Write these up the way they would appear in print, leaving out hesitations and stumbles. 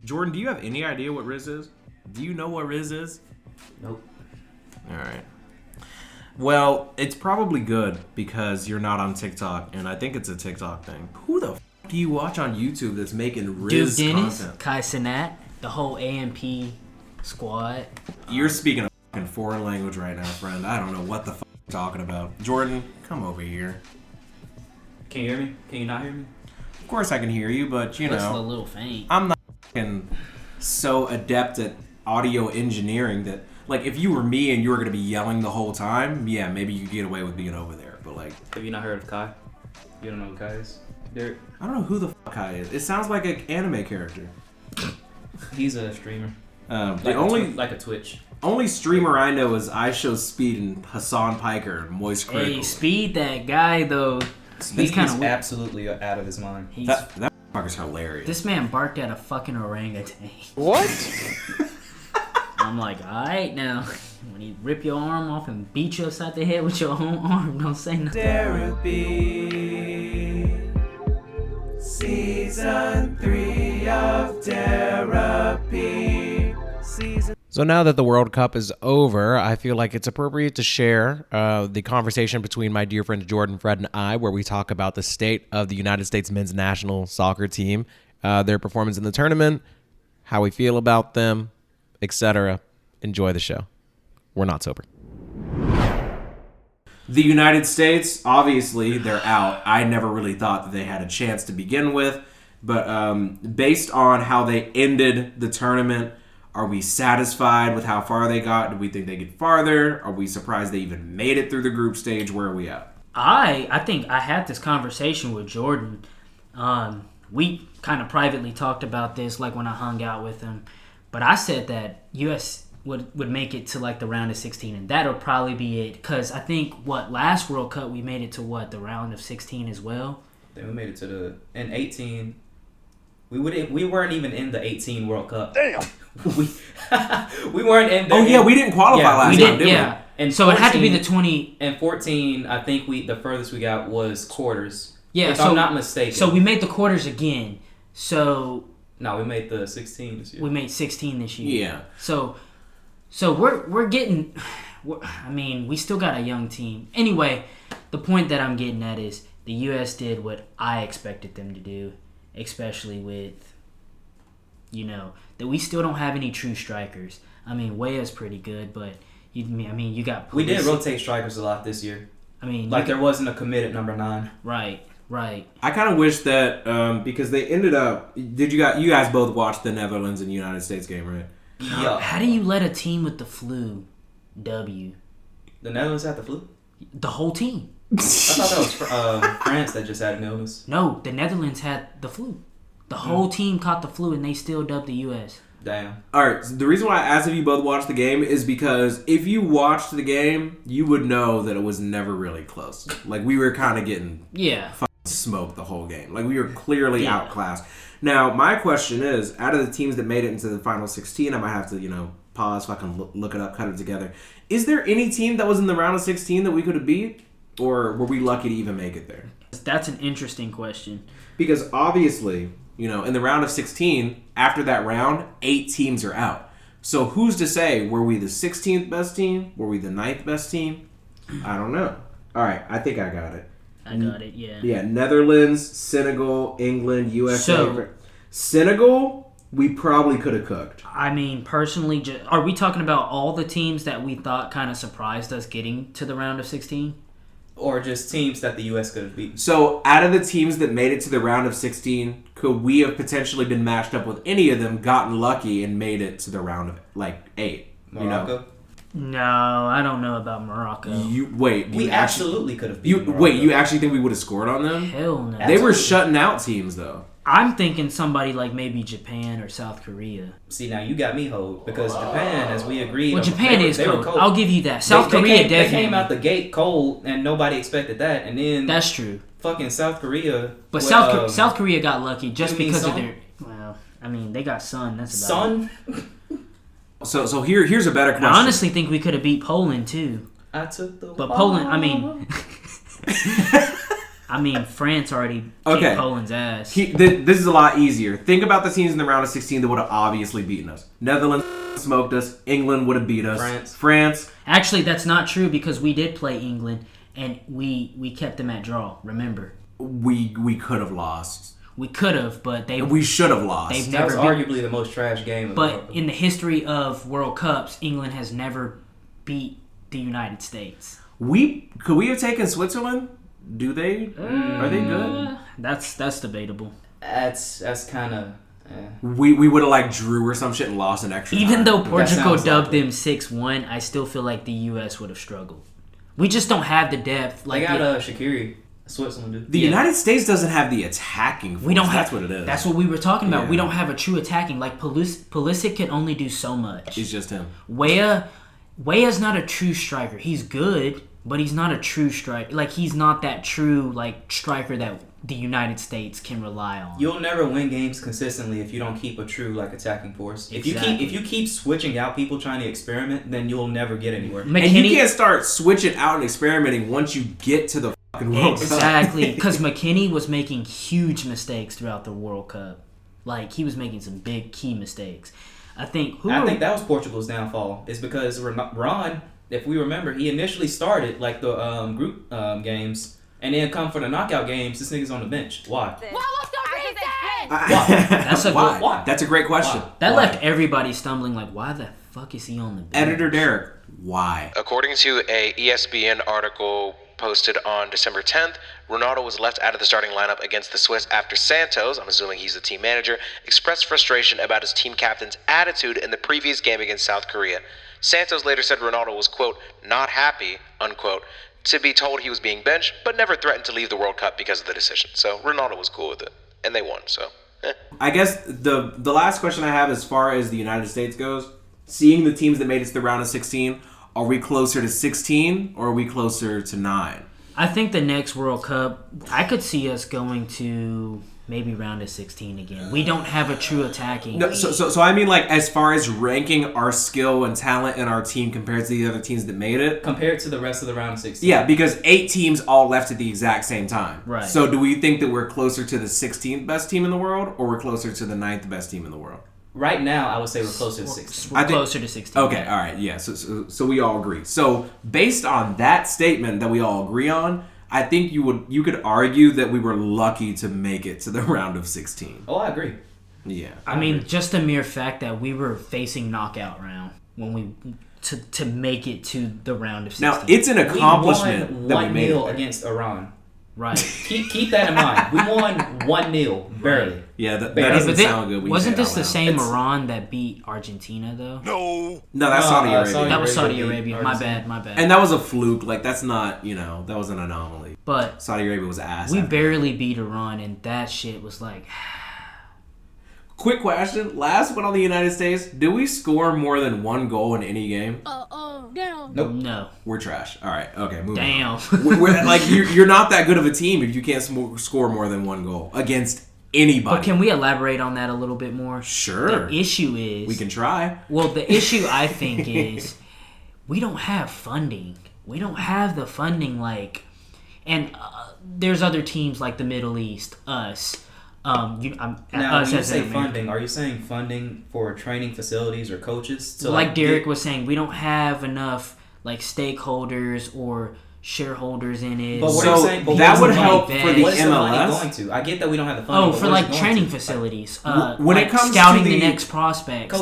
Jordan, do you have any idea what Riz is? Do you know what Riz is? Nope. All right. Well, it's probably good because you're not on TikTok, and I think it's a TikTok thing. Who the f*** do you watch on YouTube that's making Riz Duke Dennis, content? Kai Cenat, the whole AMP squad. You're speaking a fucking foreign language right now, friend. I don't know what the f*** you're talking about. Jordan, come over here. Can you hear me? Can you not hear me? Of course I can hear you, but you That's a know, little faint. I'm not fucking so adept at audio engineering that, like, if you were me and you were going to be yelling the whole time, yeah, maybe you could get away with being over there. But, like... Have you not heard of Kai? You don't know who Kai is? Derek? I don't know who the fuck Kai is. It sounds like an anime character. He's a streamer. Like a Twitch. Only streamer I know is I Show Speed and Hassan Piker and Moist Critical. Hey, Speed, that guy, though. He's kind of absolutely out of his mind. That fucker's hilarious. This man barked at a fucking orangutan. What? I'm like, alright now. When he rip your arm off and beat you upside the head with your own arm, don't say nothing. Derapy. Season 3 of Derapy. So now that the World Cup is over, I feel like it's appropriate to share the conversation between my dear friend Jordan, Fred, and I, where we talk about the state of the United States men's national soccer team, their performance in the tournament, how we feel about them, etc. Enjoy the show. We're not sober. The United States, obviously, they're out. I never really thought that they had a chance to begin with, but based on how they ended the tournament, are we satisfied with how far they got? Do we think they get farther? Are we surprised they even made it through the group stage? Where are we at? I think I had this conversation with Jordan. We kind of privately talked about this, like when I hung out with him. But I said that U.S. would make it to like the round of 16, and that'll probably be it. Because I think last World Cup we made it to the round of 16 as well. Then we made it to in 18. We weren't even in the 18 World Cup. Damn. we weren't in. We didn't qualify last time, did we? Yeah. And so 14, it had to be the 20. And 14, I think the furthest we got was quarters. Yeah, if I'm not mistaken. So we made the quarters again. So no, we made the 16 this year. We made 16 this year. Yeah. So we're getting. I mean, we still got a young team. Anyway, the point that I'm getting at is the U.S. did what I expected them to do, especially with, that we still don't have any true strikers. I mean, Weah's pretty good, but you got. We did rotate strikers a lot this year. I mean, there wasn't a committed number 9. Right. I kind of wish that because they ended up. Did you guys both watch the Netherlands and United States game, right? Yeah. How do you let a team with the flu W? The Netherlands had the flu? The whole team. I thought that was France that just had an illness. No, the Netherlands had the flu. The whole team caught the flu, and they still dubbed the U.S. Damn. All right. So the reason why I asked if you both watched the game is because if you watched the game, you would know that it was never really close. Like, we were kind of getting smoked the whole game. Like, we were clearly outclassed. Now, my question is, out of the teams that made it into the final 16, I might have to, pause so I can look it up, cut it together. Is there any team that was in the round of 16 that we could have beat? Or were we lucky to even make it there? That's an interesting question. Because obviously, in the round of 16, after that round, 8 teams are out. So who's to say, were we the 16th best team? Were we the 9th best team? I don't know. All right, I think I got it. I got it, yeah. Yeah, Netherlands, Senegal, England, USA. So, Senegal, we probably could have cooked. I mean, personally, are we talking about all the teams that we thought kind of surprised us getting to the round of 16? Or just teams that the U.S. could have beaten? So, out of the teams that made it to the round of 16, could we have potentially been matched up with any of them, gotten lucky, and made it to the round of, 8? Morocco? No, I don't know about Morocco. We absolutely could have beaten Morocco. Wait, you actually think we would have scored on them? Hell no. They were shutting out teams, though. I'm thinking somebody like maybe Japan or South Korea. See, now you got me hold because Japan, as we agreed, well, Japan is cold. I'll give you that. South Korea definitely. They came out the gate cold, and nobody expected that. And then that's true. Fucking South Korea. But South Korea got lucky just because of their. Well, I mean, they got sun. That's about it. So here's a better question. I honestly think we could have beat Poland too. I took the. But Poland, I mean. I mean, France already kicked Poland's ass. This is a lot easier. Think about the teams in the round of 16 that would have obviously beaten us. Netherlands smoked us. England would have beat us. France. Actually, that's not true because we did play England and we kept them at draw. Remember? We could have lost. We could have, but we should have lost. That was arguably the most trash game. But in the history of World Cups, England has never beat the United States. Could we have taken Switzerland? Do they? Are they good? That's debatable. That's kind of. We would have like drew or some shit and lost an extra. Even though Portugal dubbed them 6-1, I still feel like the U.S. would have struggled. We just don't have the depth. Like they got Shaqiri. Switzerland do. The United States doesn't have the attacking force. We don't that's what it is. That's what we were talking about. We don't have a true attacking. Like Pulisic can only do so much. He's just him. Weah's not a true striker. He's good, but he's not a true striker. Like he's not that true like striker that the United States can rely on. You'll never win games consistently if you don't keep a true like attacking force. Exactly. If you keep switching out people trying to experiment, then you'll never get anywhere. And you can't start switching out and experimenting once you get to the fucking World Cup. Exactly, because McKinney was making huge mistakes throughout the World Cup. Like he was making some big key mistakes. I think that was Portugal's downfall. Is because Ron, if we remember, he initially started like the group games. And then come for the knockout games, this nigga's on the bench. Why? Why? That's a great question. That left everybody stumbling like, why the fuck is he on the bench? Editor Derek, why? According to a ESPN article posted on December 10th, Ronaldo was left out of the starting lineup against the Swiss after Santos, I'm assuming he's the team manager, expressed frustration about his team captain's attitude in the previous game against South Korea. Santos later said Ronaldo was, quote, not happy, unquote, to be told he was being benched, but never threatened to leave the World Cup because of the decision. So Ronaldo was cool with it, and they won, so I guess the last question I have as far as the United States goes, seeing the teams that made it to the round of 16, are we closer to 16 or are we closer to 9? I think the next World Cup, I could see us going to maybe round of 16 again. We don't have a true attacking. No, so I mean like as far as ranking our skill and talent in our team compared to the other teams that made it. Compared to the rest of the round of 16. Yeah, because 8 teams all left at the exact same time. Right. So do we think that we're closer to the 16th best team in the world or we're closer to the 9th best team in the world? Right now, I would say we're closer to 16. We're closer to 16. Okay, all right, yeah. So we all agree. So based on that statement that we all agree on, I think you could argue that we were lucky to make it to the round of 16. Oh, I agree. Yeah. I mean, just the mere fact that we were facing knockout round when we to make it to the round of 16. Now, it's an accomplishment that we made 1-0 against Iran. Right. keep that in mind. We won 1-0, barely. Yeah, that doesn't sound good. Wasn't this the same Iran that beat Argentina, though? No, that's Saudi Arabia. That was Saudi Arabia. My bad. And that was a fluke. Like, that's not, that was an anomaly. But Saudi Arabia was ass. We barely beat Iran, and that shit was like... Quick question. Last one on the United States. Do we score more than 1 goal in any game? Damn. Nope. No. We're trash. All right. Okay, moving on. We're like, you're not that good of a team if you can't score more than 1 goal against anybody. But can we elaborate on that a little bit more? Sure. The issue is... We can try. Well, the issue, I think, is we don't have funding. We don't have the funding, like... And there's other teams like the Middle East, us... now, when you say funding, are you saying funding for training facilities or coaches? To like Derek was saying, we don't have enough like stakeholders or shareholders in it. But what are you saying? But that would help for the what is MLS. The money going to? I get that we don't have the funding. Oh, for like training facilities. When like it comes scouting to the next prospects.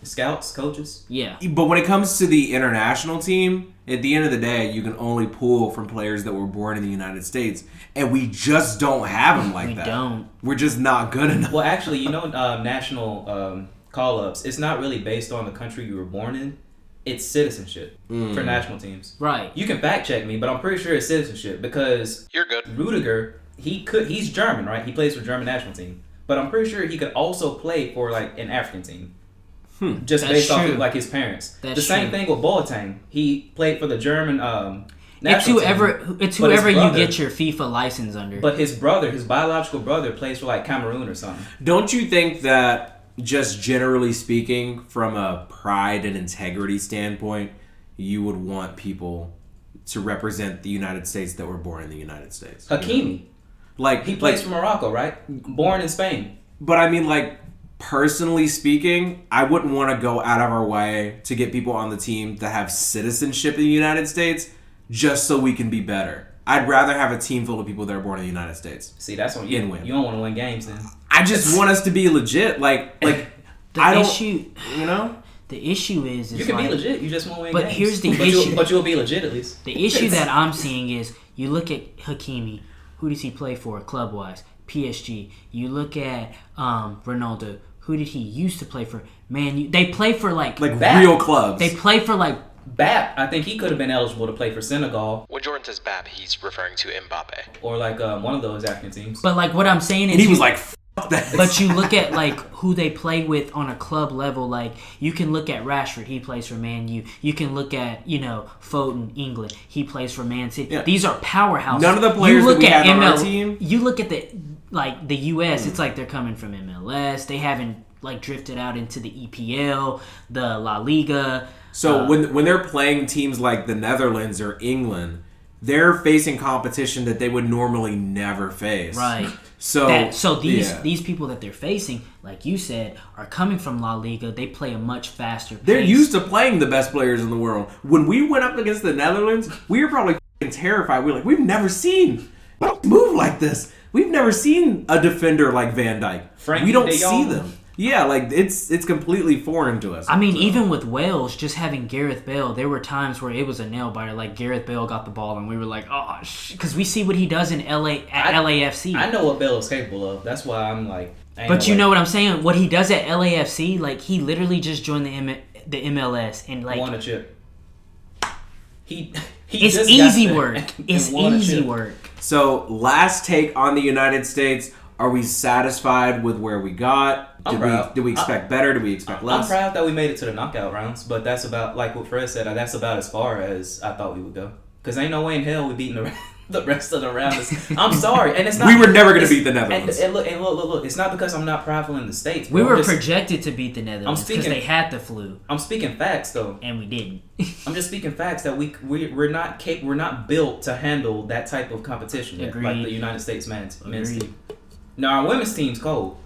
Scouts, coaches. Yeah. But when it comes to the international team, at the end of the day, you can only pull from players that were born in the United States, and we just don't have them like that. We don't. We're just not good enough. Well, actually, national call-ups, it's not really based on the country you were born in. It's citizenship for national teams. Right. You can fact check me, but I'm pretty sure it's citizenship because you're good. Rudiger, he's German, right? He plays for the German national team, but I'm pretty sure he could also play for like an African team. Just That's based true. off of like his parents. That's the same true. thing with Boateng. He played for the German It's whoever team, you get your FIFA license under. But his biological brother, plays for like Cameroon or something. Don't you think that, just generally speaking, from a pride and integrity standpoint, you would want people to represent the United States that were born in the United States. Hakimi. Like he plays for Morocco, right? Born in Spain. But I mean, like, personally speaking, I wouldn't want to go out of our way to get people on the team that have citizenship in the United States just so we can be better. I'd rather have a team full of people that are born in the United States. See, that's when you don't want to win games then. I just want us to be legit. Like the issue, you know? The issue is you can be legit. You just won't win but games. Here's the issue. But you'll be legit at least. The issue that I'm seeing is you look at Hakimi. Who does he play for club-wise? PSG. You look at Ronaldo. Who did he used to play for? Man, they play for like real clubs. They play for like Bap. I think he could have been eligible to play for Senegal. When Jordan says Bap, he's referring to Mbappe. Or like one of those African teams. But like what I'm saying is, and he was like, "F that." But you look at like who they played with on a club level. Like you can look at Rashford. He plays for Man U. You can look at Foden, England. He plays for Man City. Yeah. These are powerhouses. None of the players that we had on our team. You look at the US. It's like they're coming from MLS. They haven't like drifted out into the EPL, the La Liga. So when they're playing teams like the Netherlands or England, they're facing competition that they would normally never face. Right. So these people that they're facing, like you said, are coming from La Liga. They play a much faster pace. They're used to playing the best players in the world. When we went up against the Netherlands, we were probably terrified. We were like, we've never seen a move like this. We've never seen a defender like Van Dijk. We don't see them. Yeah, like it's completely foreign to us. I mean, even with Wales, just having Gareth Bale, there were times where it was a nail biter. Like Gareth Bale got the ball, and we were like, "Oh, because we see what he does in LAFC." I know what Bale is capable of. That's why I'm like. But you know what I'm saying? What he does at LAFC, like he literally just joined the MLS and like won a chip. He it's easy work. It's easy work. So, last take on the United States. Are we satisfied with where we got? Did we expect better? Did we expect less? I'm proud that we made it to the knockout rounds, but that's about, like what Fred said, that's about as far as I thought we would go. Because ain't no way in hell we're beating the rest of the rounds. I'm sorry. And it's not. We were never going to beat the Netherlands. And look. It's not because I'm not prideful in the States. We were projected to beat the Netherlands because they had the flu. I'm speaking facts, though. And we didn't. I'm just speaking facts that we're not built to handle that type of competition yet, like the United States men's team. Now, our women's team's cold.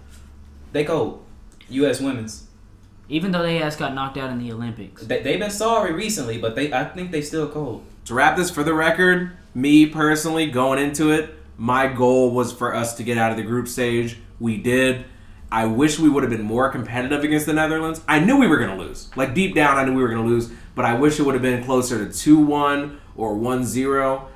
They cold. U.S. women's. Even though they got knocked out in the Olympics. They've been sorry recently, but I think they still cold. To wrap this for the record, me personally, going into it, my goal was for us to get out of the group stage. We did. I wish we would have been more competitive against the Netherlands. I knew we were going to lose. Like, deep down, I knew we were going to lose. But I wish it would have been closer to 2-1 or 1-0.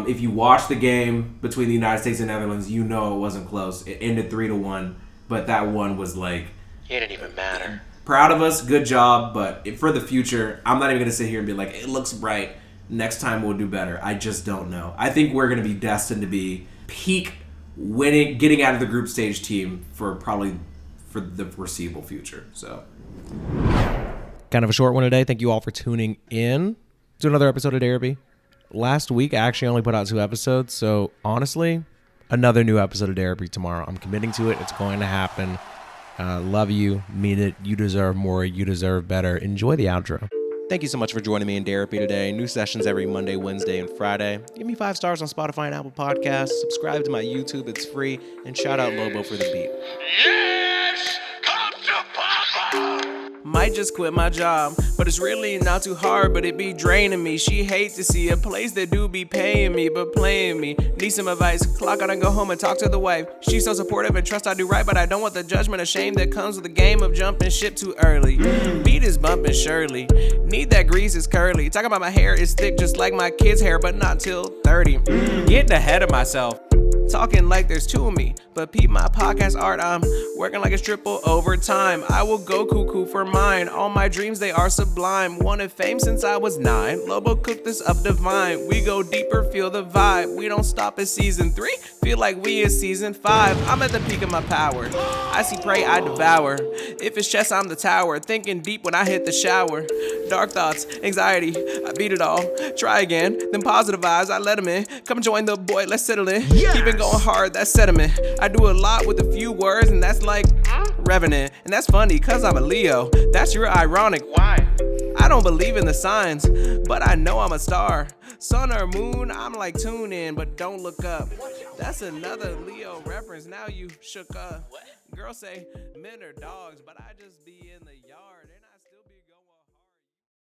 If you watch the game between the United States and Netherlands, you know it wasn't close. It ended 3-1, but that one was like... It didn't even matter. Proud of us, good job, but for the future, I'm not even going to sit here and be like, it looks bright. Next time we'll do better. I just don't know. I think we're going to be destined to be peak winning, getting out of the group stage team for the foreseeable future. So, kind of a short one today. Thank you all for tuning in to another episode of Derapy. Last week, I actually only put out 2 episodes, so honestly, another new episode of Derapy tomorrow. I'm committing to it. It's going to happen. Love you. Mean it. You deserve more. You deserve better. Enjoy the outro. Thank you so much for joining me in Derapy today. New sessions every Monday, Wednesday, and Friday. Give me 5 stars on Spotify and Apple Podcasts. Subscribe to my YouTube. It's free. And shout out Lobo for the beat. Yes! Come to Papa! Might just quit my job, but it's really not too hard, but it be draining me. She hate to see a place that do be paying me, but playing me. Need some advice, clock out and go home and talk to the wife. She's so supportive and trust I do right, but I don't want the judgment or shame that comes with the game of jumping ship too early. Beat is bumping surely, need that grease is curly. Talking about my hair is thick just like my kid's hair, but not till 30. Getting ahead of myself. Talking like there's 2 of me, but peep my podcast art, I'm working like it's triple overtime. I will go cuckoo for mine, all my dreams they are sublime. Wanted fame since I was 9, Lobo cooked this up divine. We go deeper, feel the vibe, we don't stop at season 3, feel like we is season 5. I'm at the peak of my power, I see prey I devour. If it's chess I'm the tower, thinking deep when I hit the shower. Dark thoughts, anxiety, I beat it all. Try again, then positive vibes, I let them in. Come join the boy, let's settle in. Yes. Keep it going hard, that's sediment. I do a lot with a few words, and that's like revenant. And that's funny, cause I'm a Leo. That's your ironic. Why? I don't believe in the signs, but I know I'm a star. Sun or moon, I'm like tune in, but don't look up. That's another Leo reference, now you shook up. Girls say men are dogs, but I just be